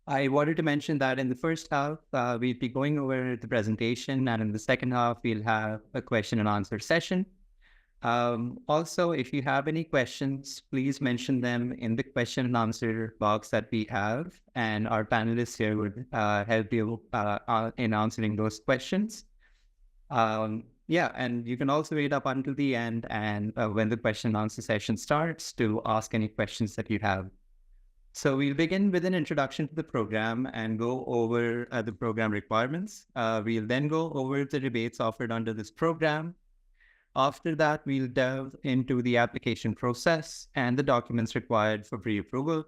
I wanted to mention that in the first half, we'll be going over the presentation, and in the second half, we'll have a question and answer session. Also, if you have any questions, please mention them in the question and answer box that we have, and our panelists here would help you in answering those questions. Yeah, and you can also wait up until the end and when the question and answer session starts to ask any questions that you have. So we'll begin with an introduction to the program and go over the program requirements. We'll then go over the rebates offered under this program. After that, we'll delve into the application process and the documents required for pre-approval.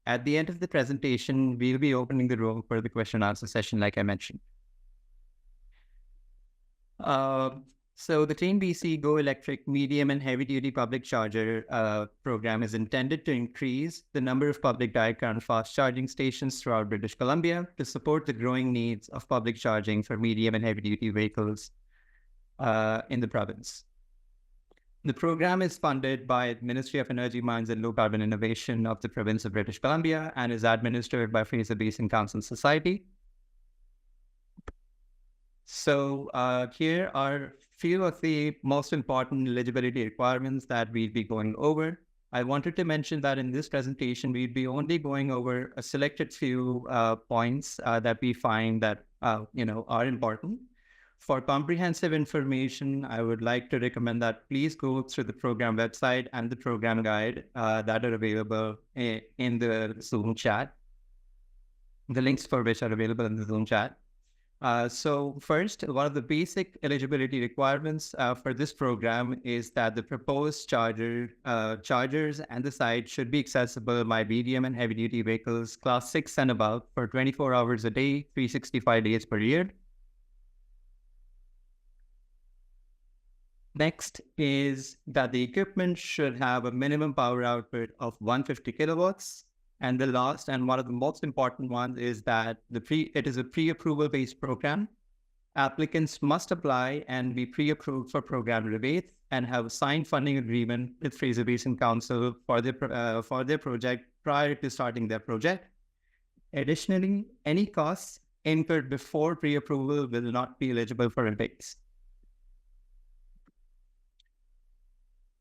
At the end of the presentation, we'll be opening the room for the question and answer session, like I mentioned. So the CleanBC Go Electric Medium and Heavy Duty Public Charger program is intended to increase the number of public direct current fast charging stations throughout British Columbia to support the growing needs of public charging for medium and heavy duty vehicles in the province. The program is funded by the Ministry of Energy, Mines and Low Carbon Innovation of the province of British Columbia and is administered by Fraser Basin Council Society. So here are few of the most important eligibility requirements that we'll be going over. I wanted to mention that in this presentation, we'll be only going over a selected few points that we find that are important. For comprehensive information, I would like to recommend that please go through the program website and the program guide that are available in the Zoom chat. The links for which are available in the Zoom chat. So first, one of the basic eligibility requirements for this program is that the proposed chargers and the site should be accessible by medium and heavy duty vehicles class 6 and above for 24 hours a day, 365 days per year. Next is that the equipment should have a minimum power output of 150 kilowatts. And the last and one of the most important ones is that it is a pre-approval based program. Applicants must apply and be pre-approved for program rebates and have a signed funding agreement with Fraser Basin Council for their project prior to starting their project. Additionally, any costs incurred before pre-approval will not be eligible for rebates.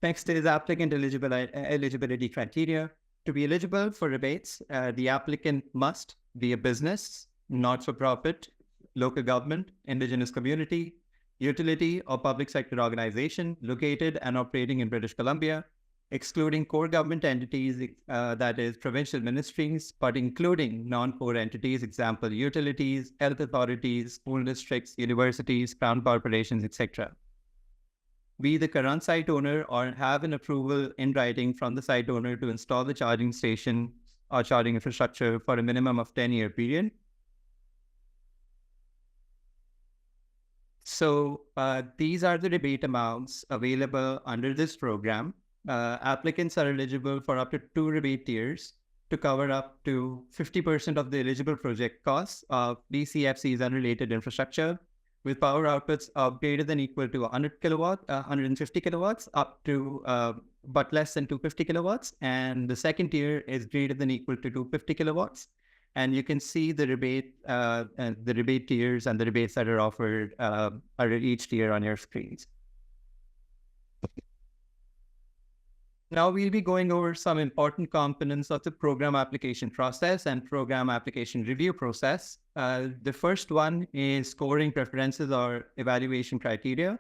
Next is applicant eligibility criteria. To be eligible for rebates, the applicant must be a business, not-for-profit, local government, indigenous community, utility, or public sector organization located and operating in British Columbia, excluding core government entities, that is provincial ministries, but including non-core entities, example, utilities, health authorities, school districts, universities, crown corporations, etc. Be the current site owner or have an approval in writing from the site owner to install the charging station or charging infrastructure for a minimum of 10-year period. So these are the rebate amounts available under this program. Applicants are eligible for up to 2 rebate tiers to cover up to 50% of the eligible project costs of DCFCs and related infrastructure, with power outputs of greater than equal to 150 kilowatts up to, but less than 250 kilowatts. And the second tier is greater than equal to 250 kilowatts. And you can see the rebate tiers and the rebates that are offered are at each tier on your screens. Now we'll be going over some important components of the program application process and program application review process. The first one is scoring preferences or evaluation criteria.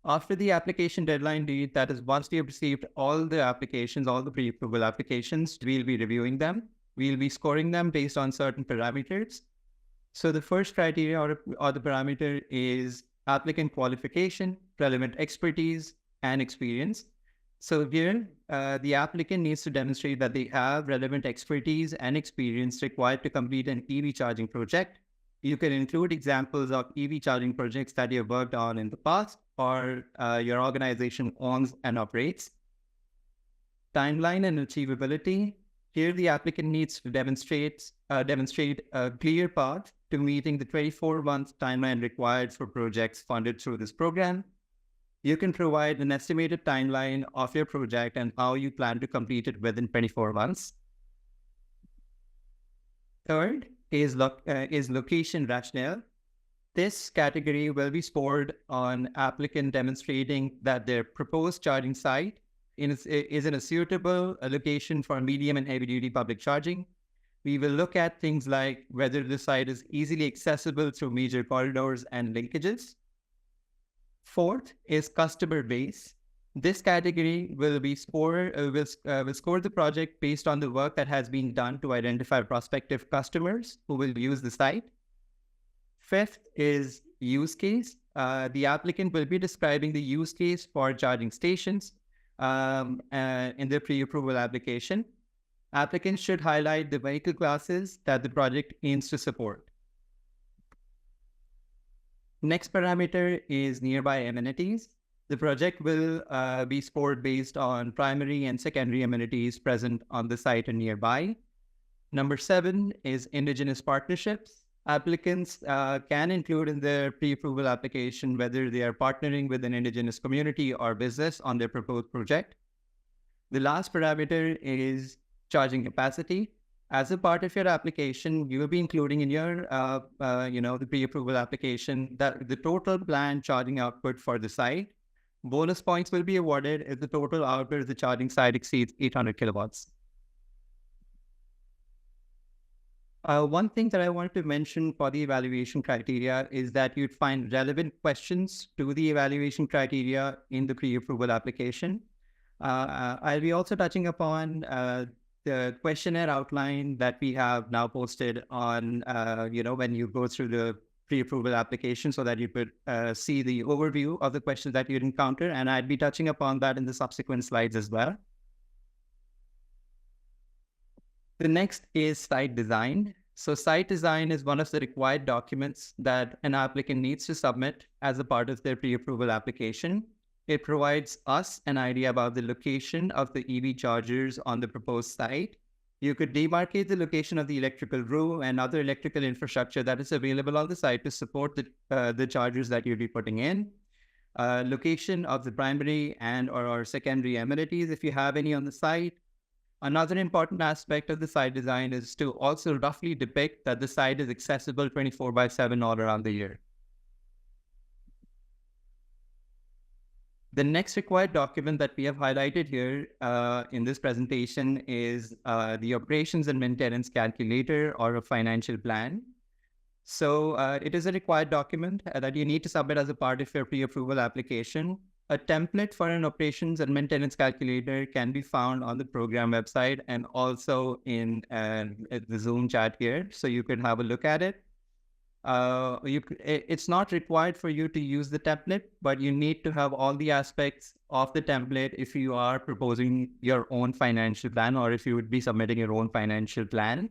After the application deadline date, that is once we have received all the applications, all the pre-approval applications, we'll be reviewing them. We'll be scoring them based on certain parameters. So the first criteria or the parameter is applicant qualification, relevant expertise, and experience. So here, the applicant needs to demonstrate that they have relevant expertise and experience required to complete an EV charging project. You can include examples of EV charging projects that you have worked on in the past or your organization owns and operates. Timeline and achievability. Here, the applicant needs to demonstrate a clear path to meeting the 24-month timeline required for projects funded through this program. You can provide an estimated timeline of your project and how you plan to complete it within 24 months. Third is location rationale. This category will be scored on applicant demonstrating that their proposed charging site is in a suitable location for medium and heavy duty public charging. We will look at things like whether the site is easily accessible through major corridors and linkages. Fourth is customer base. This category will score the project based on the work that has been done to identify prospective customers who will use the site. Fifth is use case. The applicant will be describing the use case for charging stations in their pre-approval application. Applicants should highlight the vehicle classes that the project aims to support. Next parameter is nearby amenities. The project will be scored based on primary and secondary amenities present on the site and nearby. Number 7 is indigenous partnerships. Applicants can include in their pre-approval application whether they are partnering with an indigenous community or business on their proposed project. The last parameter is charging capacity. As a part of your application, you will be including in your, the pre-approval application that the total planned charging output for the site. Bonus points will be awarded if the total output of the charging site exceeds 800 kilowatts. One thing that I wanted to mention for the evaluation criteria is that you'd find relevant questions to the evaluation criteria in the pre-approval application. I'll be also touching upon the questionnaire outline that we have now posted on, when you go through the pre-approval application so that you could see the overview of the questions that you'd encounter. And I'd be touching upon that in the subsequent slides as well. The next is site design. So site design is one of the required documents that an applicant needs to submit as a part of their pre-approval application. It provides us an idea about the location of the EV chargers on the proposed site. You could demarcate the location of the electrical row and other electrical infrastructure that is available on the site to support the chargers that you'll be putting in. Location of the primary and or secondary amenities, if you have any on the site. Another important aspect of the site design is to also roughly depict that the site is accessible 24/7 all around the year. The next required document that we have highlighted here in this presentation is the operations and maintenance calculator or a financial plan. So it is a required document that you need to submit as a part of your pre-approval application. A template for an operations and maintenance calculator can be found on the program website and also in the Zoom chat here. So you can have a look at it. It's not required for you to use the template, but you need to have all the aspects of the template if you are proposing your own financial plan or if you would be submitting your own financial plan.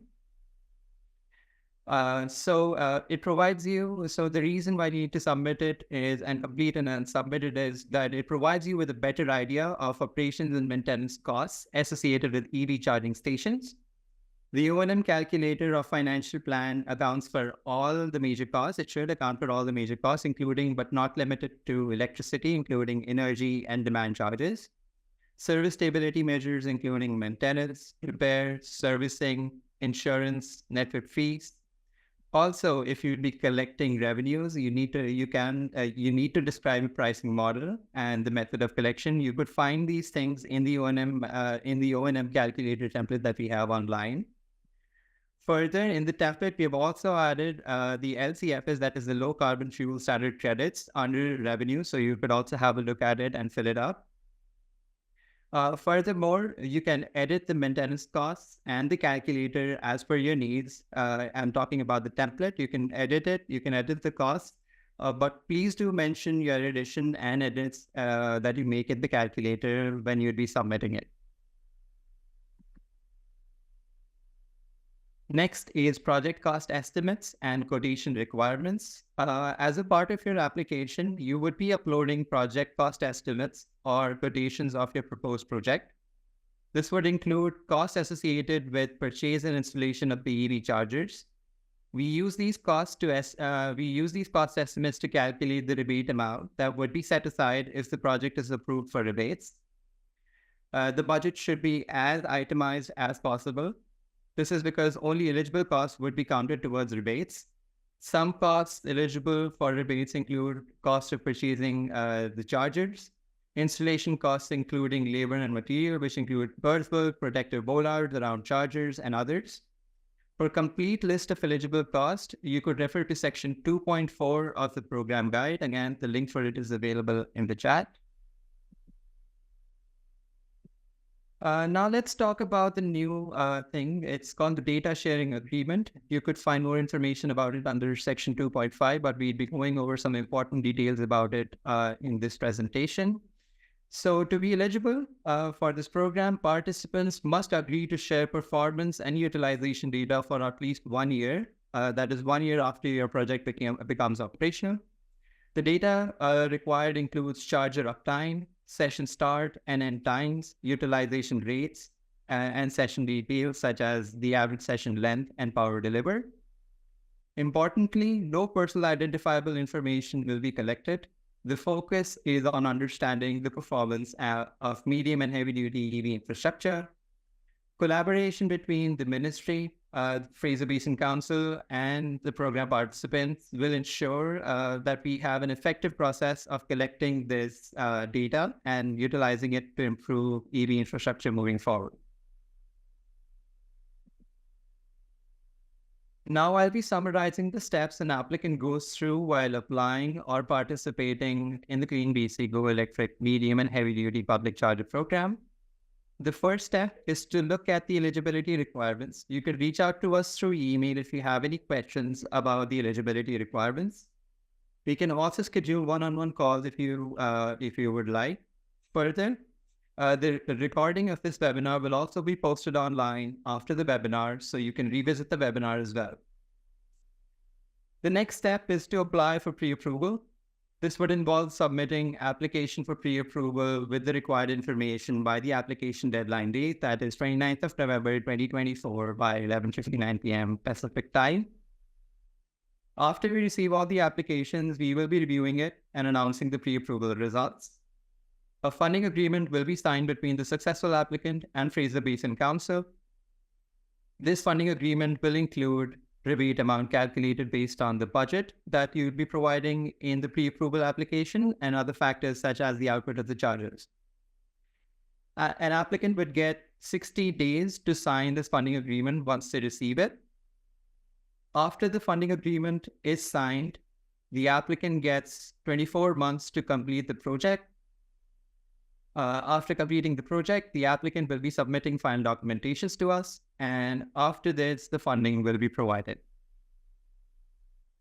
It provides you, so the reason why you need to submit it is and complete and submit it is that it provides you with a better idea of operations and maintenance costs associated with EV charging stations. The O&M calculator of financial plan accounts for all the major costs. It should account for all the major costs, including but not limited to electricity, including energy and demand charges, service stability measures, including maintenance, repair, servicing, insurance, network fees. Also, if you'd be collecting revenues, you need to describe a pricing model and the method of collection. You could find these things in the O&M calculator template that we have online. Further, in the template, we have also added the LCFs, that is the low carbon fuel standard credits, under revenue. So you could also have a look at it and fill it up. Furthermore, you can edit the maintenance costs and the calculator as per your needs. I'm talking about the template. You can edit it. You can edit the costs, but please do mention your addition and edits that you make in the calculator when you'd be submitting it. Next is project cost estimates and quotation requirements. As a part of your application, you would be uploading project cost estimates or quotations of your proposed project. This would include costs associated with purchase and installation of the EV chargers. We use these cost estimates to calculate the rebate amount that would be set aside if the project is approved for rebates. The budget should be as itemized as possible. This is because only eligible costs would be counted towards rebates. Some costs eligible for rebates include cost of purchasing the chargers, installation costs including labor and material, which include earthwork, protective bollards around chargers, and others. For a complete list of eligible costs, you could refer to section 2.4 of the program guide. Again, the link for it is available in the chat. Now let's talk about the new thing. It's called the data sharing agreement. You could find more information about it under section 2.5, but we'd be going over some important details about it in this presentation. So to be eligible for this program, participants must agree to share performance and utilization data for at least 1 year. That is 1 year after your project becomes operational. The data required includes charger uptime, session start and end times, utilization rates, and session details such as the average session length and power delivered. Importantly, no personal identifiable information will be collected. The focus is on understanding the performance of medium and heavy-duty EV infrastructure. Collaboration between the ministry, Fraser Basin Council, and the program participants will ensure that we have an effective process of collecting this data and utilizing it to improve EV infrastructure moving forward. Now I'll be summarizing the steps an applicant goes through while applying or participating in the CleanBC Go Electric Medium and Heavy Duty Public Charger Program. The first step is to look at the eligibility requirements. You can reach out to us through email if you have any questions about the eligibility requirements. We can also schedule one-on-one calls if you would like. Further, the recording of this webinar will also be posted online after the webinar, so you can revisit the webinar as well. The next step is to apply for pre-approval. This would involve submitting application for pre-approval with the required information by the application deadline date, that is 29th of November 2024 by 11:59 p.m. Pacific time. After we receive all the applications, we will be reviewing it and announcing the pre-approval results. A funding agreement will be signed between the successful applicant and Fraser Basin Council. This funding agreement will include rebate amount calculated based on the budget that you'd be providing in the pre-approval application and other factors such as the output of the chargers. An applicant would get 60 days to sign this funding agreement once they receive it. After the funding agreement is signed, the applicant gets 24 months to complete the project. After completing the project, the applicant will be submitting final documentations to us, and after this, the funding will be provided.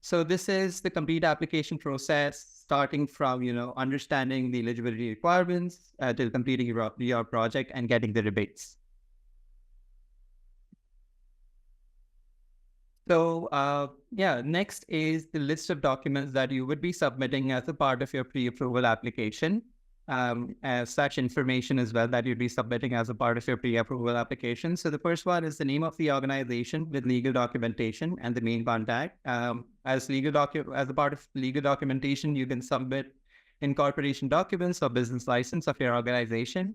So this is the complete application process, starting from understanding the eligibility requirements till completing your project and getting the rebates. So next is the list of documents that you would be submitting as a part of your pre-approval application. As such information as well that you'd be submitting as a part of your pre-approval application. So the first one is the name of the organization with legal documentation and the main contact. As a part of legal documentation, you can submit incorporation documents or business license of your organization.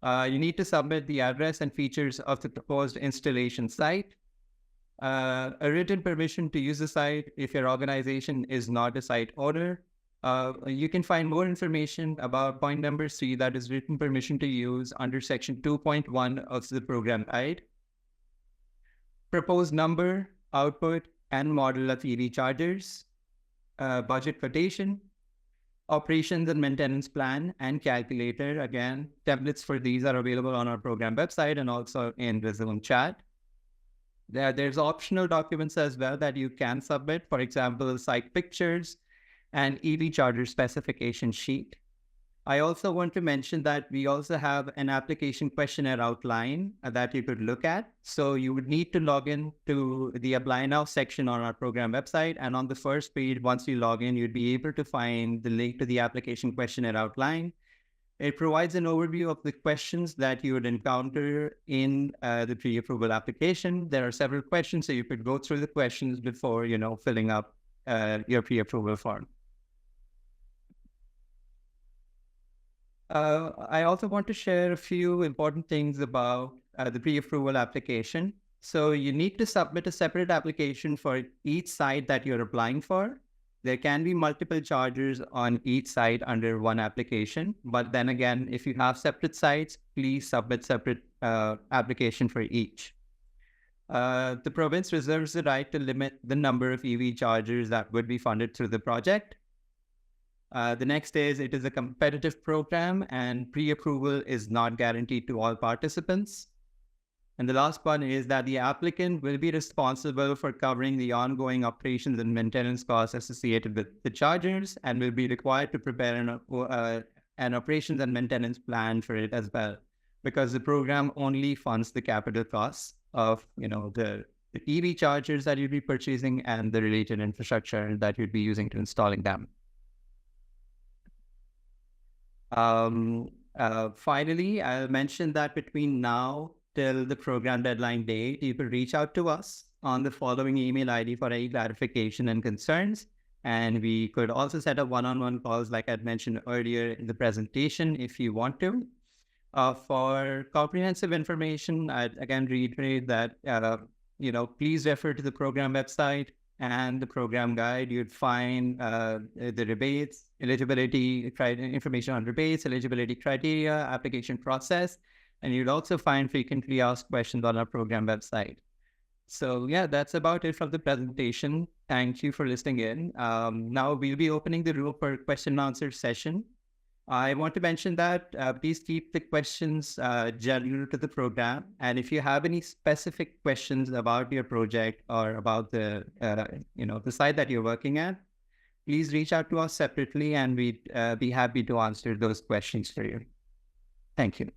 You need to submit the address and features of the proposed installation site. A written permission to use the site if your organization is not a site owner. You can find more information about point number 3, that is written permission to use, under section 2.1 of the program guide. Proposed number, output, and model of EV chargers. Budget quotation. Operations and maintenance plan and calculator. Again, templates for these are available on our program website and also in the Zoom chat. There's optional documents as well that you can submit. For example, site pictures and EV charger specification sheet. I also want to mention that we also have an application questionnaire outline that you could look at. So you would need to log in to the Apply Now section on our program website. And on the first page, once you log in, you'd be able to find the link to the application questionnaire outline. It provides an overview of the questions that you would encounter in the pre-approval application. There are several questions, so you could go through the questions before, filling up your pre-approval form. I also want to share a few important things about the pre-approval application. So you need to submit a separate application for each site that you're applying for. There can be multiple chargers on each site under one application. But then again, if you have separate sites, please submit separate application for each. The province reserves the right to limit the number of EV chargers that would be funded through the project. The next is it is a competitive program and pre-approval is not guaranteed to all participants. And the last one is that the applicant will be responsible for covering the ongoing operations and maintenance costs associated with the chargers and will be required to prepare an operations and maintenance plan for it as well, because the program only funds the capital costs of the EV chargers that you'd be purchasing and the related infrastructure that you'd be using to installing them. Finally, I'll mention that between now till the program deadline date, you could reach out to us on the following email ID for any clarification and concerns. And we could also set up one-on-one calls like I'd mentioned earlier in the presentation if you want to. For comprehensive information, I'd again reiterate that, please refer to the program website and the program guide. You'd find the rebates, eligibility information on rebates, eligibility criteria, application process, and you'd also find frequently asked questions on our program website. So yeah, that's about it from the presentation. Thank you for listening in. Now we'll be opening the room for question and answer session. I want to mention that please keep the questions general to the program. And if you have any specific questions about your project or about the site that you're working at, please reach out to us separately and we'd be happy to answer those questions for you. Thank you.